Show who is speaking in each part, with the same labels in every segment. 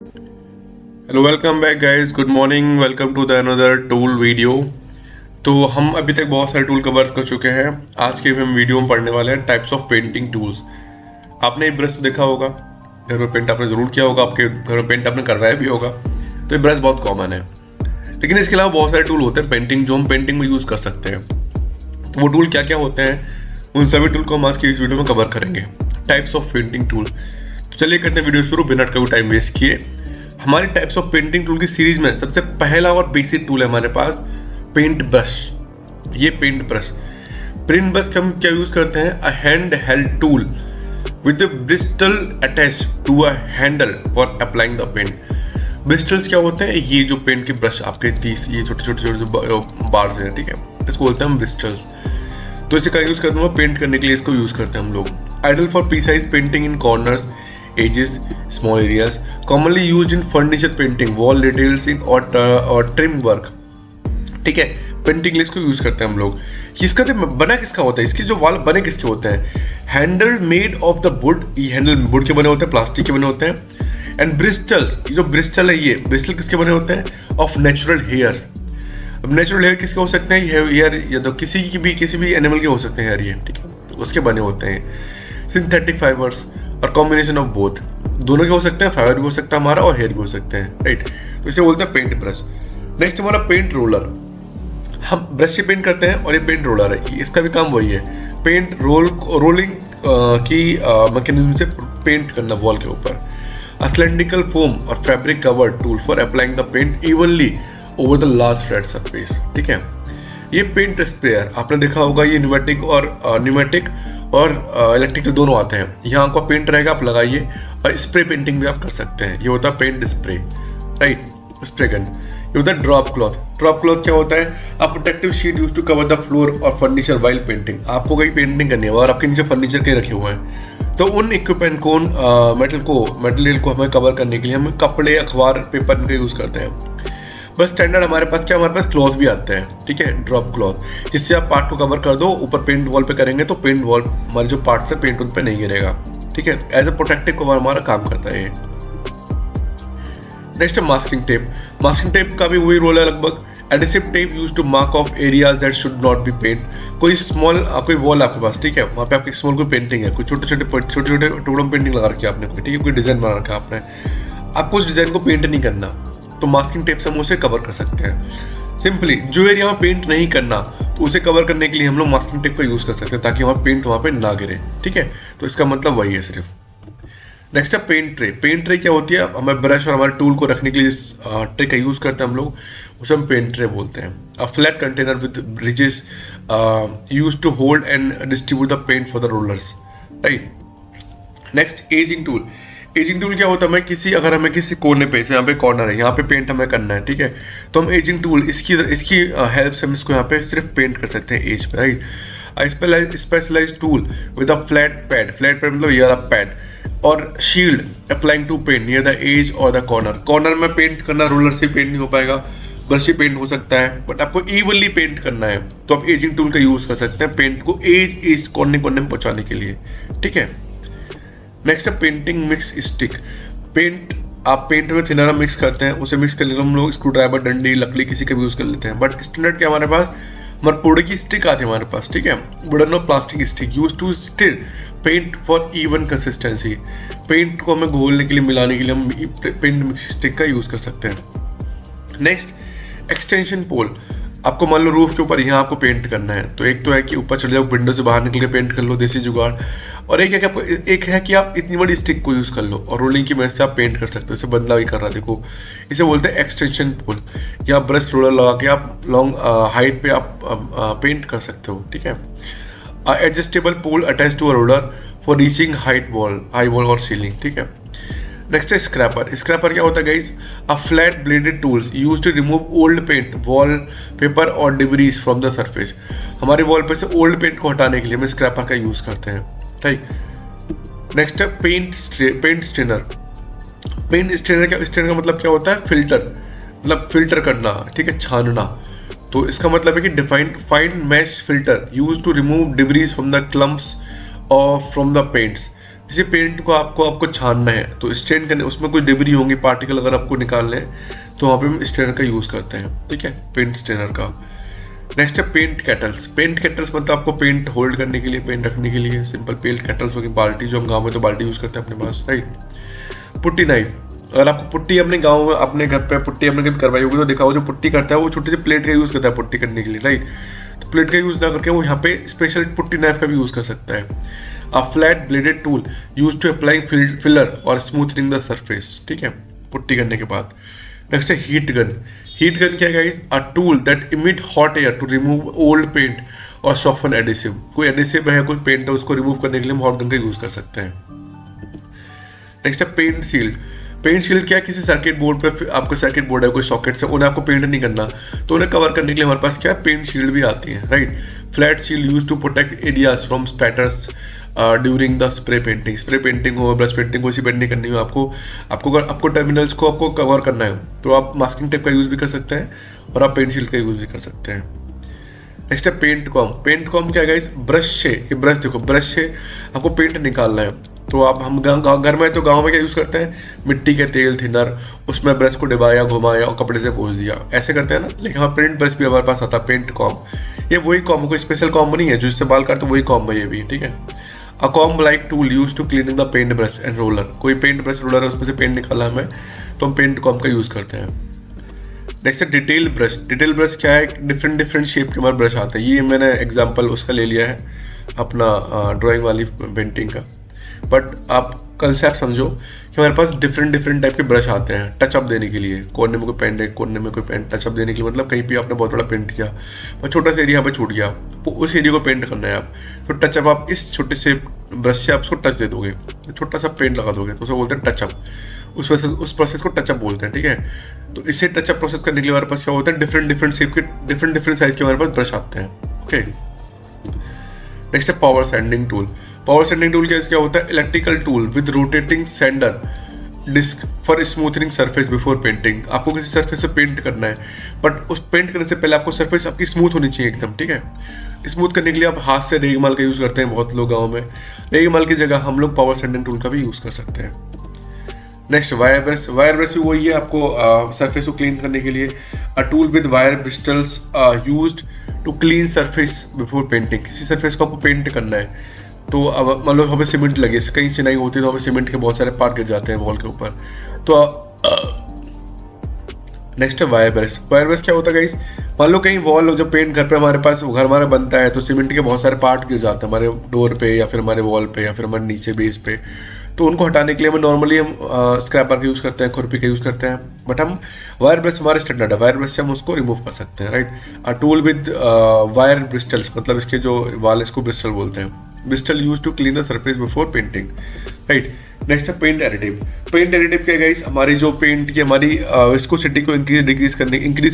Speaker 1: Hello, welcome back guys, good morning, welcome to the another tool video. तो हम अभी तक बहुत सारे टूल कवर कर चुके हैं। आज के हम वीडियो में पढ़ने वाले हैं टाइप्स ऑफ पेंटिंग टूल्स। आपने ये ब्रश देखा होगा, घर में पेंट आपने ज़रूर किया होगा, आपके घर में पेंट आपने करवाया भी होगा, तो ये ब्रश बहुत कॉमन है। लेकिन इसके अलावा बहुत सारे टूल होते हैं पेंटिंग जो हम पेंटिंग में यूज़ कर सकते हैं। तो वो टूल क्या क्या होते हैं, उन सभी टूल को हम आज की इस वीडियो में कवर करेंगे, टाइप्स ऑफ पेंटिंग टूल। तो चलिए करते हैं वीडियो शुरू बिना कोई टाइम वेस्ट किए। हमारी टाइप्स ऑफ पेंटिंग टूल की सीरीज में सबसे पहला और बेसिक टूल है हमारे पास पेंट ब्रश। ये पेंट ब्रश हम क्या यूज करते हैं, a hand held tool with bristle attach to a handle for applying the paint. Bristles क्या होते हैं, ये जो पेंट के ब्रश आपके 30 ये छोटे छोटे जो बार्स हैं, ठीक है, इसको बोलते हैं हम ब्रिस्टल्स। तो इसे क्या यूज करते हैं, पेंट करने के लिए इसको यूज करते हैं हम लोग। Ideal for precise painting in corners, edges, small areas, commonly used in furniture painting, wall detailing और trim work। ठीक है, पेंटिंग लिए इसको यूज करते हैं हम लोग। इसका बना किसका होता है, इसके जो वॉल बने किसके होते हैं, handle made of the wood, ये हैंडल वुड के बने होते हैं, प्लास्टिक के बने होते हैं। एंड ब्रिस्टल्स, जो ब्रिस्टल है ये ब्रिस्टल किसके बने होते हैं, ऑफ नेचुरल हेयर। अब नेचुरल हेयर किसके हो सकते हैं, हेयर या तो किसी भी एनिमल के हो सकते हैं हेयर, ये ठीक है, तो उसके बने होते हैं। सिंथेटिक फाइबर्स और कॉम्बिनेशन ऑफ बोथ, दोनों के हो सकते हैं, फाइबर भी हो सकता है हमारा और हेयर भी हो सकते हैं, राइट। तो इसे बोलते हैं पेंट ब्रश। नेक्स्ट हमारा पेंट रोलर। हम ब्रश से पेंट करते हैं और ये पेंट रोलर है, इसका भी काम वही है, पेंट रोलिंग की मैकेनिज्म से पेंट करना वॉल के ऊपर। सिलिंड्रिकल फोम और fabric cover tool for applying the paint evenly over the large flat surface. ठीक है, ये पेंट स्प्रेयर आपने देखा होगा, ये न्यूमेटिक और इलेक्ट्रिकल दोनों आते हैं। यहाँ आपका पेंट रहेगा, आप लगाइए, और स्प्रे पेंटिंग भी आप कर सकते हैं। ये होता है paint spray, right, spray gun. ये होता है ड्रॉप क्लॉथ। ड्रॉप क्लॉथ क्या होता है, a protective sheet used to cover the floor और फर्नीचर वाइल पेंटिंग। आपको कहीं पेंटिंग करनी है और आपके नीचे फर्नीचर के रखे हुए हैं, तो उन इक्विपमेंट को, मटेरियल को हमें कवर करने के लिए हम कपड़े, अखबार, पेपर का यूज करते हैं। बस स्टैंडर्ड हमारे पास क्लॉथ भी आते हैं, ठीक है, ड्रॉप क्लॉथ, जिससे आप पार्ट को कवर कर दो, ऊपर पेंट वॉल पे करेंगे तो पेंट वॉल हमारे जो पार्ट्स है पेंट उन पे नहीं गिरेगा, ठीक है। एज ए प्रोटेक्टिव कवर हमारा काम करता है ये। नेक्स्ट है मास्किंग टेप। मास्किंग टेप का भी वही रोल है लगभग। Adhesive tape used to mark off areas that should not be paint. कोई वॉल आपके पास, ठीक है, वहाँ पे आपकी स्मॉल कोई पेंटिंग है, कोई छोटे छोटे टुकड़ों में पेंटिंग लगा रखी है आपने, ठीक है, कोई डिजाइन बना रखा है आपने, आपको उस डिजाइन को पेंट नहीं करना, तो मास्किंग टेप से हम उसे कवर कर सकते हैं। सिंपली जो एरिया में पेंट नहीं करना, तो उसे कवर करने के लिए हम लोग मास्किंग टेप का यूज कर सकते हैं, ताकि वहाँ पेंट वहाँ पे ना गिरे, ठीक है। तो इसका मतलब वही है सिर्फ। नेक्स्ट है पेंट ट्रे। पेंट ट्रे क्या होती है, हमें ब्रश और हमारे टूल को रखने के लिए इस ट्रे का यूज करते हैं हम लोग, उसे हम पेंट ट्रे बोलते हैं। A flat container with bridges use to hold and distribute the paint for the rollers, right. Next edging tool. Edging tool क्या होता है, अगर हमें किसी कोने पे, यहाँ पे कॉर्नर है, यहाँ पे पेंट हमें करना है, ठीक है, तो हम एजिंग टूल इसकी हेल्प से हम इसको यहाँ पे सिर्फ पेंट कर सकते हैं एज पे, right. Specialised tool with a flat pad मतलब ये पैड और shield applying to paint near the edge और द कॉर्नर में पेंट करना, रोलर से पेंट नहीं हो पाएगा, ब्रश से पेंट हो सकता है, बट आपको इवनली पेंट करना है, तो आप एजिंग टूल का यूज कर सकते हैं पेंट को एज कोने में पहुंचाने के लिए, ठीक है। नेक्स्ट है पेंटिंग मिक्स स्टिक। आप पेंट में थिनर मिक्स करते हैं, उसे मिक्स करने के लिए हम लोग स्क्रू ड्राइवर, डंडी, लकड़ी किसी का भी यूज कर लेते हैं, बट स्टैंडर्ड क्या हमारे पास, मरपुड़े की स्टिक आती है हमारे पास, ठीक है, वुडन और plastic stick use to stir paint for even consistency. Paint को हमें घोलने के लिए, मिलाने के लिए हम पेंट मिक्स स्टिक का यूज कर सकते हैं। Next extension pole. आपको मान लो रूफ के ऊपर यहाँ आपको पेंट करना है, तो एक तो है कि ऊपर चले जाओ, विंडो से बाहर निकल के पेंट कर लो, देसी जुगाड़, और एक है कि आप इतनी बड़ी स्टिक को यूज कर लो और रोलिंग की मदद से आप पेंट कर सकते हो। इसे बदलाव ही कर रहा देखो, इसे बोलते हैं एक्सटेंशन पोल। यहाँ ब्रश रोलर लगा के आप लॉन्ग हाइट पे आप पेंट कर सकते हो, ठीक है। Adjustable pole attach to a roller for reaching high wall और सीलिंग, ठीक है। नेक्स्ट है स्क्रैपर। स्क्रैपर क्या होता है guys, a flat bladed tools used to remove old paint, wall paper और डिब्रीज फ्रॉम द सरफेस। हमारे वॉल पे से ओल्ड पेंट को हटाने के लिए हम स्क्रैपर का यूज करते हैं, राइट। नेक्स्ट है पेंट स्ट्रेनर। पेंट स्ट्रेनर का मतलब क्या होता है, फिल्टर करना, ठीक है, छानना। तो इसका मतलब है कि defined fine mesh filter used to remove debris from the clumps और फ्रॉम द पेंट्स। जैसे पेंट को आपको छानना है तो स्ट्रेन करने, उसमें कोई डिब्री होंगी, पार्टिकल अगर आपको निकालने हैं तो वहाँ पे हम स्ट्रेनर का यूज़ करते हैं, ठीक है, पेंट स्ट्रेनर का। नेक्स्ट है पेंट केटल्स। पेंट केटल्स मतलब आपको पेंट होल्ड करने के लिए, पेंट रखने के लिए सिंपल पेंट केटल्स होगी। बाल्टी, जो हम गाँव में तो बाल्टी यूज़ करते हैं अपने पास, राइट। पुट्टी नाइफ, अगर आपको पुट्टी अपने गाँव में, अपने घर पे पुट्टी आपने कभी करवाई होगी तो देखा हो, जो पुट्टी करता है वो छोटी सी प्लेट का यूज़ करता है पुट्टी करने के लिए, राइट। तो प्लेट का यूज़ ना करके वो यहाँ पे स्पेशल पुट्टी नाइफ का भी यूज़ कर सकता है। A flat bladed tool used to applying filler और smoothing the surface, ठीक है, पुट्टी करने के बाद। नेक्स्ट है हीट गन। हीट गन क्या है guys? A tool that emit hot air to remove old paint और soften adhesive। कोई एडिसिव है, कोई पेंट है, उसको रिमूव करने के लिए हम हॉट गन का यूज कर सकते हैं। नेक्स्ट है पेंट शील्ड। पेंट शील्ड क्या है? किसी सर्किट बोर्ड पे, आपका सर्किट बोर्ड है, कोई सॉकेट से, उन्हें आपको पेंट नहीं करना तो उन्हें कवर करने के लिए हमारे पास क्या है? पेंट शील्ड भी आती है, right. Flat shield use to protect areas from spatters during the spray painting. Spray painting हो, ब्रश पेंटिंग हो, पेंट नहीं करनी हो आपको टर्मिनल्स को आपको कवर करना है तो आप मास्किंग टेप का यूज भी कर सकते हैं और आप पेंट शील्ड का यूज भी कर सकते हैं। नेक्स्ट है पेंट कॉम। पेंट कॉम क्या है गाइस? ब्रश से, ये ब्रश देखो, ब्रश से आपको पेंट निकालना है तो आप, हम घर में तो गांव में क्या यूज करते हैं? मिट्टी के तेल थिनर, उसमें ब्रश को डुबाया, घुमाया और कपड़े से पोंछ दिया, ऐसे करते हैं ना। लेकिन हाँ, पेंट ब्रश भी हमारे पास आता है, पेंट कॉम। ये वही कॉम, कोई स्पेशल कॉम नहीं है जो इससे बाल काटते, वही कॉम है ये भी, ठीक है। A comb like tool use to cleaning the paint brush and roller. कोई पेंट ब्रश रोलर है, उसमें से पेंट निकाला हमें तो हम पेंट कॉम्ब का यूज करते हैं। नेक्स्ट है डिटेल ब्रश। डिटेल ब्रश क्या है? डिफरेंट शेप के हमारे ब्रश आते हैं। ये मैंने एग्जांपल उसका ले लिया है अपना ड्राइंग वाली पेंटिंग का, बट आप कंसेप्ट समझो कि हमारे पास डिफरेंट टाइप के ब्रश आते हैं टचअप देने के लिए। कोने में कोई पेंट है, कोने में कोई पेंट, टचअप देने के लिए मतलब कहीं पे आपने बहुत बड़ा पेंट किया और छोटा सा एरिया पे छूट गया तो उस एरिया को पेंट करना है आप, तो टचअप आप इस छोटे से ब्रश से आप उसको टच दे दोगे, छोटा सा पेंट लगा दोगे तो उसे बोलते हैं टचअप। उस प्रोसेस को टचअप बोलते हैं, ठीक है। तो इसे टचअप प्रोसेस करने के लिए हमारे पास क्या होता है? डिफरेंट शेप के, डिफरेंट साइज के हमारे पास ब्रश आते हैं, ओके। नेक्स्ट है power sanding tool. Power sanding tool क्या होता है? Electrical tool with rotating sander disc for smoothening surface before painting. आपको किसी सरफेस से पेंट करना है बट उस पेंट करने से पहले आपको सरफेस आपकी स्मूथ होनी चाहिए एकदम, ठीक है। स्मूथ करने के लिए आप हाथ से रेगमाल का यूज करते हैं बहुत लोग गाँव में। रेगमाल की जगह हम लोग पावर सैंडिंग टूल का भी यूज कर सकते हैं। Next wire brush. Wire brush भी वही है, आपको सरफेस को क्लीन करने के लिए। A tool with wire bristles used to clean surface before painting. किसी सरफेस को आपको पेंट करना है तो अब मतलब हमें सीमेंट लगे, कहीं चिनाई होती है तो हमें सीमेंट के बहुत सारे पार्ट गिर जाते हैं वॉल के ऊपर तो नेक्स्ट है वायर ब्रश। वायर ब्रश क्या होता है गाइस? मान लो कहीं वॉल, जो पेंट घर पे हमारे पास घर हमारा बनता है तो सीमेंट के बहुत सारे पार्ट गिर जाते हैं हमारे डोर पे या फिर हमारे वॉल पे या फिर हमारे नीचे बेस पे, तो उनको हटाने के लिए हम नॉर्मली स्क्रैपर का यूज़ करते हैं, खुरपी का यूज़ करते हैं, बट हम वायर ब्रश हमारे स्टैंडर्ड है, वायर ब्रश से हम उसको रिमूव कर सकते हैं, right. A tool with wire bristles, मतलब इसके जो वाल इसको ब्रिस्टल बोलते हैं। Bristle use to clean the surface before painting, right. Next है पेंट एडिटिव। पेंट एडिटिव क्या है गाइस? हमारी जो पेंट की हमारी विस्कोसिटी को इंक्रीज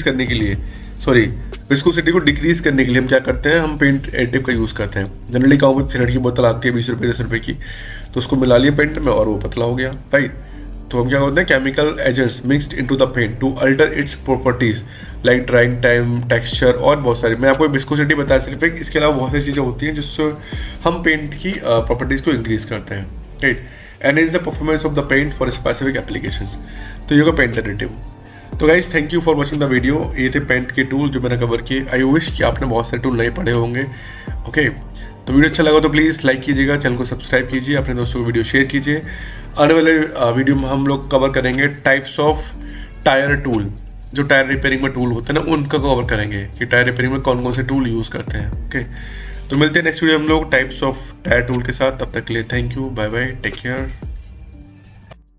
Speaker 1: करने के लिए, सॉरी, विस्कोसिटी को डिक्रीज करने के लिए हम क्या करते हैं? हम पेंट एडिटिव का यूज़ करते हैं। जनरली गाँव में सिगरेट की बोतल आती है 20 रुपये 10 रुपये की, तो उसको मिला लिया पेंट में और वो पतला हो गया, राइट। तो हम क्या करते हैं? Chemical agents mixed into the paint to alter its properties like drying time, texture और बहुत सारी। मैं आपको विस्कोसिटी बताया सिर्फ एक, इसके अलावा बहुत सारी चीज़ें होती हैं जिससे हम पेंट की प्रॉपर्टीज को इंक्रीज करते हैं, right. Enhance the performance of the paint for specific applications. तो ये होगा पेंट एडिटिव। तो guys thank you for watching the video. ये थे पेंट के टूल जो मैंने कवर किए। आई विश कि आपने बहुत सारे टूल नहीं पढ़े होंगे, ओके। तो वीडियो अच्छा लगा तो प्लीज़ लाइक कीजिएगा, चैनल को सब्सक्राइब कीजिए, अपने दोस्तों को वीडियो शेयर कीजिए। आने वाले वीडियो में हम लोग कवर करेंगे टाइप्स ऑफ टायर टूल, जो टायर रिपेयरिंग में टूल होते हैं ना, उनका कवर करेंगे कि टायर रिपेयरिंग में कौन कौन से टूल यूज़ करते हैं, ओके। तो मिलते हैं नेक्स्ट वीडियो हम लोग टाइप्स ऑफ टायर टूल के साथ। तब तक के लिए thank you, bye bye, take care.